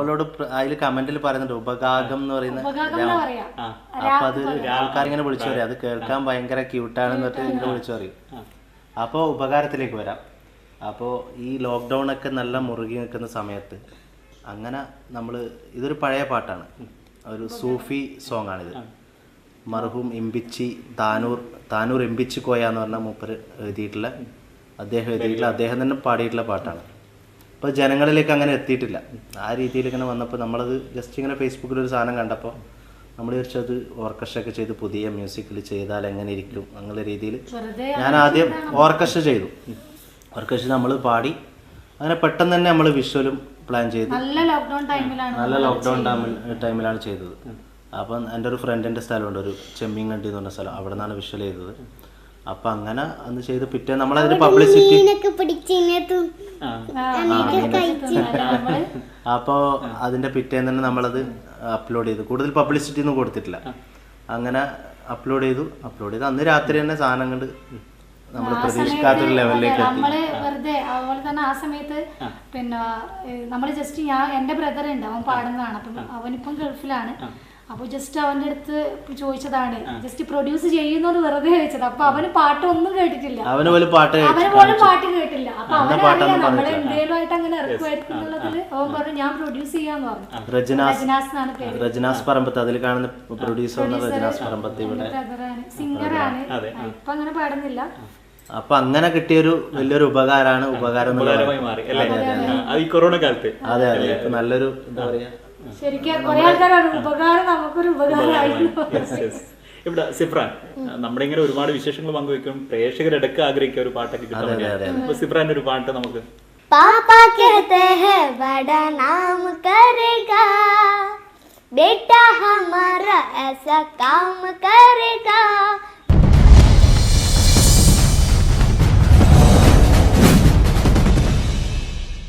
അവളോട് അതിൽ കമന്റിൽ പറയുന്നുണ്ട് ഉപഗാഗം എന്ന് പറയുന്ന. അപ്പൊ അത് ആൾക്കാരിങ്ങനെ വിളിച്ചു പറയും അത് കേൾക്കാൻ ഭയങ്കര ക്യൂട്ടാണെന്ന് പറഞ്ഞിട്ട് ഇങ്ങനെ വിളിച്ചു പറയും. അപ്പോൾ ഉപകാരത്തിലേക്ക് വരാം. അപ്പോൾ ഈ ലോക്ക്ഡൗൺ ഒക്കെ നല്ല മുറുകി നിൽക്കുന്ന സമയത്ത് അങ്ങനെ നമ്മൾ ഇതൊരു പഴയ പാട്ടാണ്, ഒരു സൂഫി സോങ് ആണിത്. മർഹൂം ഇമ്പിച്ചി താനൂർ ഇമ്പിച്ചി കോയ എന്ന് പറഞ്ഞ മൂപ്പര് എഴുതിയിട്ടുള്ള, അദ്ദേഹം തന്നെ പാടിയിട്ടുള്ള പാട്ടാണ്. അപ്പോൾ ജനങ്ങളിലേക്ക് അങ്ങനെ എത്തിയിട്ടില്ല. ആ രീതിയിൽ ഇങ്ങനെ വന്നപ്പോൾ നമ്മളത് ജസ്റ്റ് ഇങ്ങനെ ഫേസ്ബുക്കിലൊരു സാധനം കണ്ടപ്പോൾ നമ്മൾ വിചാരിച്ചത് ഓർക്കസ്ട്ര ഒക്കെ ചെയ്ത് പുതിയ മ്യൂസിക്കിൽ ചെയ്താൽ എങ്ങനെ ഇരിക്കും എന്നുള്ള രീതിയിൽ ഞാൻ ആദ്യം ഓർക്കസ്ട്ര ചെയ്തു. ഓർക്കസ്ട്ര നമ്മൾ പാടി അങ്ങനെ പെട്ടെന്ന് തന്നെ നമ്മൾ വിഷ്വലും പ്ലാൻ ചെയ്തു. നല്ല ലോക്ക്ഡൗൺ ടൈമിലാണ് ചെയ്തത്. അപ്പം എൻ്റെ ഒരു ഫ്രണ്ടിൻ്റെ സ്ഥലമുണ്ട്, ഒരു ചെമ്മീൻകണ്ടി എന്ന് പറഞ്ഞ സ്ഥലം, അവിടെ നിന്നാണ് വിഷ്വൽ ചെയ്തത്. അപ്പം അങ്ങനെ അന്ന് ചെയ്ത് പിറ്റേ നമ്മളതിന് പബ്ലിസിറ്റി അപ്പോൾ അതിൻ്റെ പിറ്റേന്ന് തന്നെ നമ്മളത് അപ്ലോഡ് ചെയ്തു. കൂടുതൽ പബ്ലിസിറ്റി ഒന്നും കൊടുത്തിട്ടില്ല. അങ്ങനെ അപ്ലോഡ് ചെയ്ത് അന്ന് രാത്രി തന്നെ സാധനം കണ്ട് നമ്മൾ പ്രതീക്ഷിക്കാത്തൊരു ലെവലിലേക്ക് നമ്മള് വെറുതെ അതുപോലെ തന്നെ ആ സമയത്ത് പിന്നെ നമ്മള് ജസ്റ്റ് എന്റെ ബ്രദർ ഉണ്ട്, അവൻ പാടുന്നതാണ്. അപ്പം അവനിപ്പം ഗൾഫിലാണ്. അപ്പൊ ജസ്റ്റ് അവന്റെ അടുത്ത് ചോദിച്ചതാണ്, ജസ്റ്റ് പ്രൊഡ്യൂസ് ചെയ്യുന്നത് വെറുതെ ചോദിച്ചത്. അപ്പൊ അവന് പാട്ടൊന്നും കേട്ടിട്ടില്ല, അവന് പോലും പാട്ട് കേട്ടില്ല. അപ്പൊ അവനറിയാം നമ്മള് എന്തെങ്കിലും ആയിട്ട് അങ്ങനെ ഇറക്കുമായിരിക്കും എന്നുള്ളതിൽ അവൻ പറഞ്ഞു ഞാൻ പ്രൊഡ്യൂസ് ചെയ്യാന്ന് പറഞ്ഞു. റജനാസ് പറമ്പത്ത്, അതിൽ കാണുന്ന പ്രൊഡ്യൂസർ റജനാസ് പറമ്പത്ത്, ഇവിടെ സിംഗറാണ്. ഇപ്പൊ അങ്ങനെ പാടുന്നില്ല. അപ്പൊ അങ്ങനെ കിട്ടിയൊരു വലിയൊരു ഉപകാരമാണ്. ഉപകാരമായി മാറി ഈ കൊറോണ കാലത്ത്. അതെ അതെ, ഇപ്പൊ നല്ലൊരു എന്താ പറയാ, ശരിക്കും കുറെ ആൾക്കാരാണ് ഉപകാരം, നമുക്കൊരു ഉപകാരമായിരുന്നു. ഇവിടെ സിഫ്രാൻ നമ്മുടെ ഇങ്ങനെ ഒരുപാട് വിശേഷങ്ങൾ പങ്കുവെക്കും, പ്രേക്ഷകരെടുക്ക ആഗ്രഹിക്കുക ഒരു പാട്ടൊക്കെ കിട്ടാൻ. സിഫ്രാന്റെ ഒരു പാട്ട് നമുക്ക്. पापा कहते हैं बड़ा नाम करेगा, बेटा हमारा ऐसा काम करेगा,